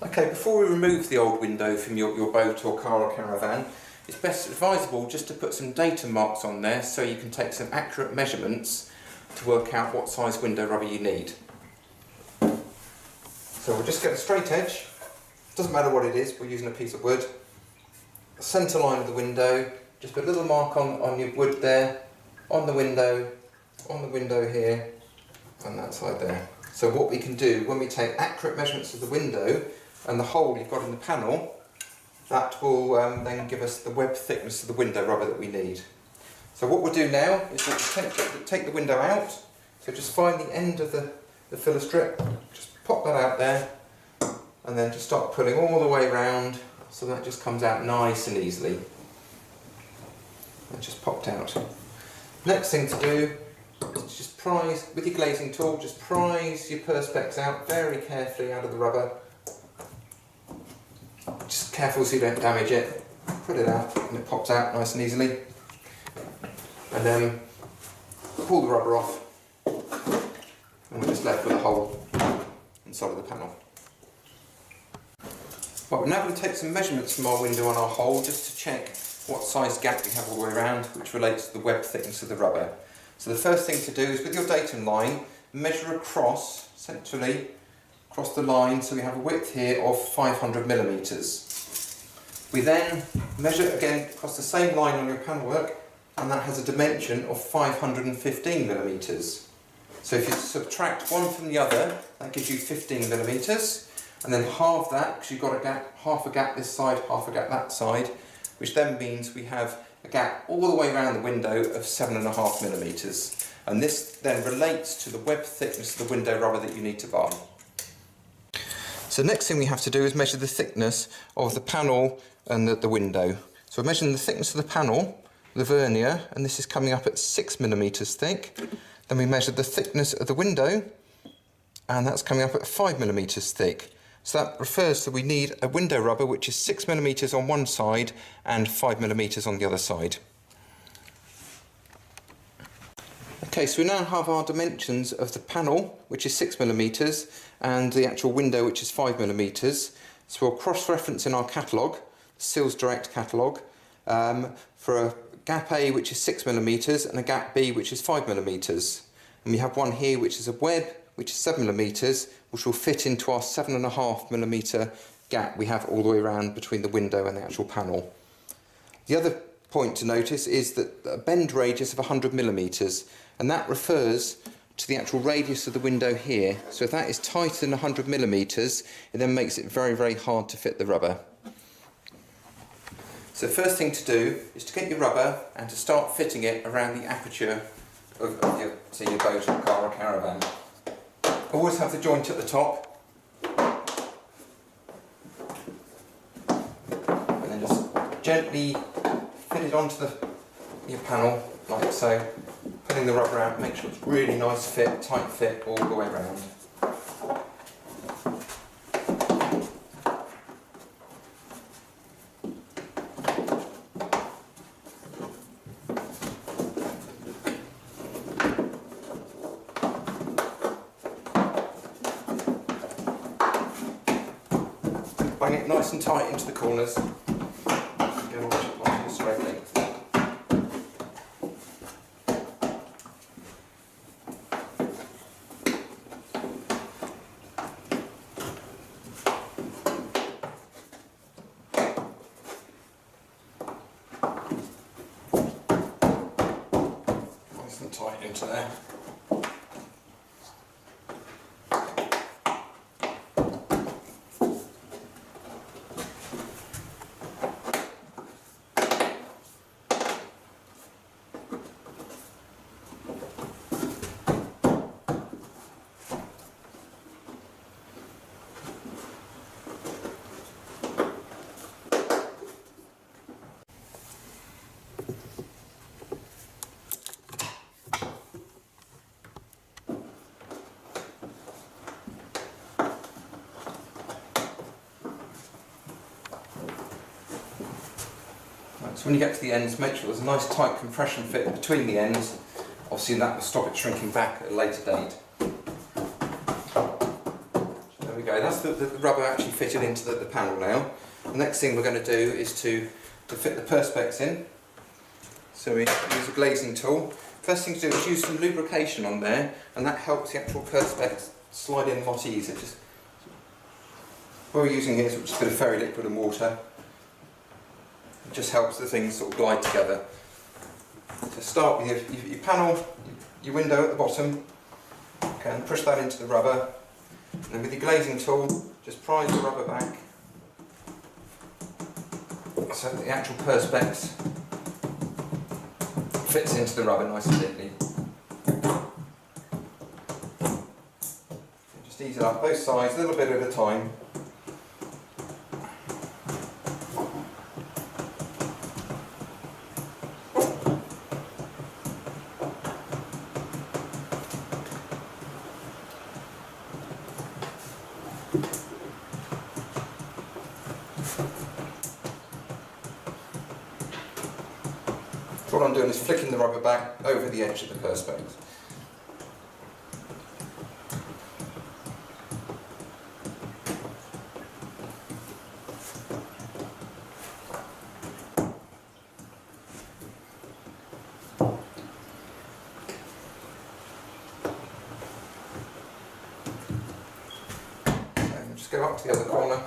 Okay, before we remove the old window from your boat or car or caravan, it's best advisable just to put some data marks on there so you can take some accurate measurements to work out what size window rubber you need. So we'll just get a straight edge, doesn't matter what it is, we're using a piece of wood. The centre line of the window, just put a little mark on your wood there, on the window here, and that side there. So what we can do when we take accurate measurements of the window and the hole you've got in the panel, that will then give us the web thickness of the window rubber that we need. So what we'll do now is we'll take the window out, so just find the end of the filler strip, just pop that out there, and then just start pulling all the way around so that just comes out nice and easily. That just popped out. Next thing to do is just prise, with your glazing tool, just prise your perspex out very carefully out of the rubber. Just careful so you don't damage it. Put it out and it pops out nice and easily. And then pull the rubber off and we're just left with a hole inside of the panel. Right, we're now going to take some measurements from our window on our hole just to check what size gap we have all the way around, which relates to the web thickness of the rubber. So the first thing to do is with your datum line, measure across, centrally, across the line, so we have a width here of 500 millimeters. We then measure again across the same line on your panel work, and that has a dimension of 515 millimeters. So if you subtract one from the other, that gives you 15 millimeters, and then halve that, because you've got a gap, half a gap this side, half a gap that side, which then means we have a gap all the way around the window of 7.5 millimeters. And this then relates to the web thickness of the window rubber that you need to buy. So the next thing we have to do is measure the thickness of the panel and the window. So we're measuring the thickness of the panel, the vernier, and this is coming up at 6 millimeters thick. Then we measured the thickness of the window, and that's coming up at 5 millimeters thick. So that refers to we need a window rubber which is 6 millimeters on one side and 5 millimeters on the other side. Okay, so we now have our dimensions of the panel, which is 6 millimeters, and the actual window, which is 5 millimeters. So we'll cross-reference in our catalogue, the Seals Direct catalogue, for a gap A which is 6 millimeters and a gap B which is 5 millimeters. And we have one here which is a web which is 7 millimeters, which will fit into our 7.5 millimeter gap we have all the way around between the window and the actual panel. The other point to notice is that a bend radius of 100 millimeters, and that refers to the actual radius of the window here. So if that is tighter than 100 millimeters, it then makes it very, very hard to fit the rubber. So the first thing to do is to get your rubber and to start fitting it around the aperture of your boat or car or caravan. Always have the joint at the top, and then just gently fit it onto your panel like so, pulling the rubber out, make sure it's really nice fit, tight fit all the way around. Bang it nice and tight into the corners. Go onto the straight length. Nice and tight into there. So when you get to the ends, make sure there's a nice tight compression fit between the ends. Obviously that will stop it shrinking back at a later date. So there we go. go, that's the rubber actually fitted into the panel now. The next thing we're going to do is to fit the perspex in. So we use a glazing tool. First thing to do is use some lubrication on there, and that helps the actual perspex slide in a lot easier. What we're using here is just a bit of fairy liquid and water. It just helps the things sort of glide together. So start with your panel, your window at the bottom. Okay, and push that into the rubber. And then with your glazing tool, just prise the rubber back so that the actual perspex fits into the rubber nice and neatly. Just ease it up both sides, a little bit at a time. What I'm doing is flicking the rubber back over the edge of the perspex. And just go up to the other corner.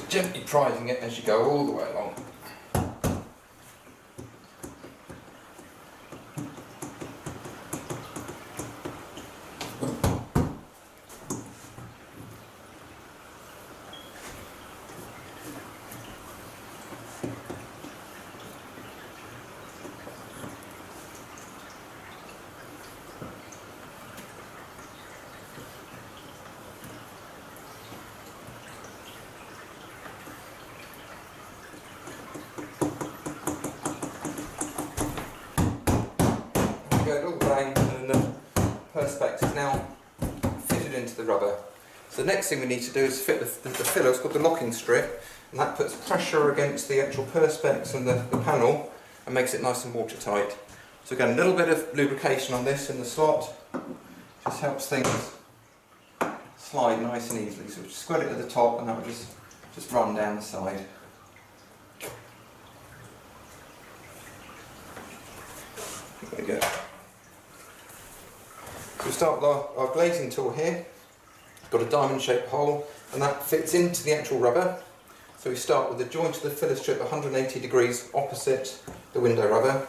Gently prising it as you go all the way along. And the perspex is now fitted into the rubber. So the next thing we need to do is fit the filler. It's called the locking strip, and that puts pressure against the actual perspex and the panel and makes it nice and watertight. So again, a little bit of lubrication on this in the slot just helps things slide nice and easily. So just squirt it at the top and that will just run down the side. There we go. So we start with our glazing tool here. It's got a diamond shaped hole and that fits into the actual rubber. So we start with the joint of the filler strip 180 degrees opposite the window rubber.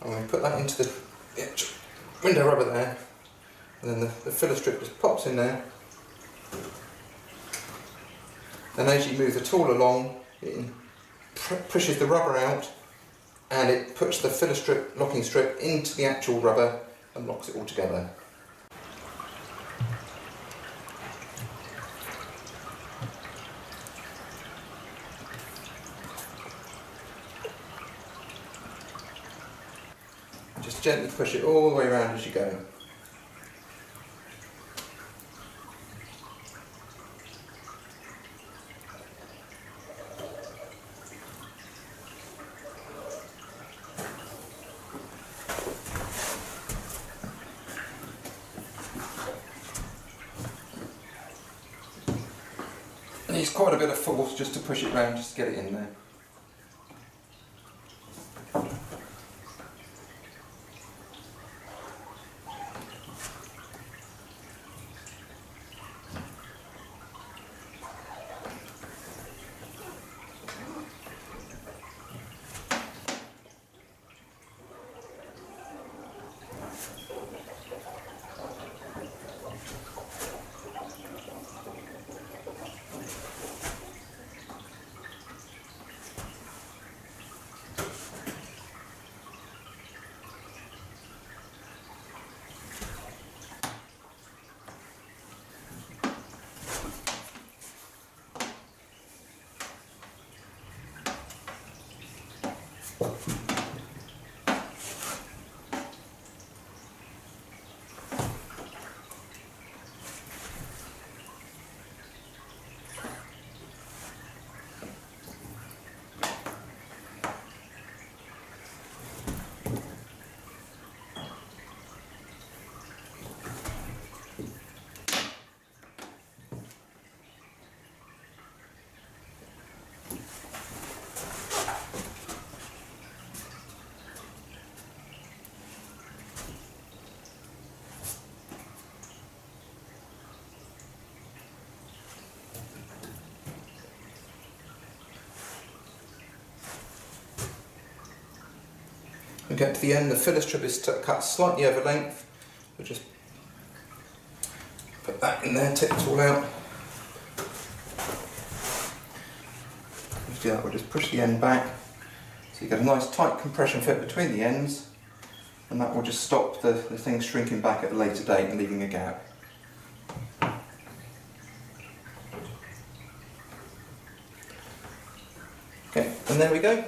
And we put that into the window rubber there. And then the filler strip just pops in there. And as you move the tool along, it pushes the rubber out and it puts the filler strip, locking strip, into the actual rubber and locks it all together. Just gently push it all the way around as you go. It needs quite a bit of force just to push it round, just to get it in there. We get to the end, the filler strip is cut slightly over length. We'll just put that in there, take it all out. We'll just push the end back so you get a nice tight compression fit between the ends, and that will just stop the thing shrinking back at a later date and leaving a gap. Okay, and there we go.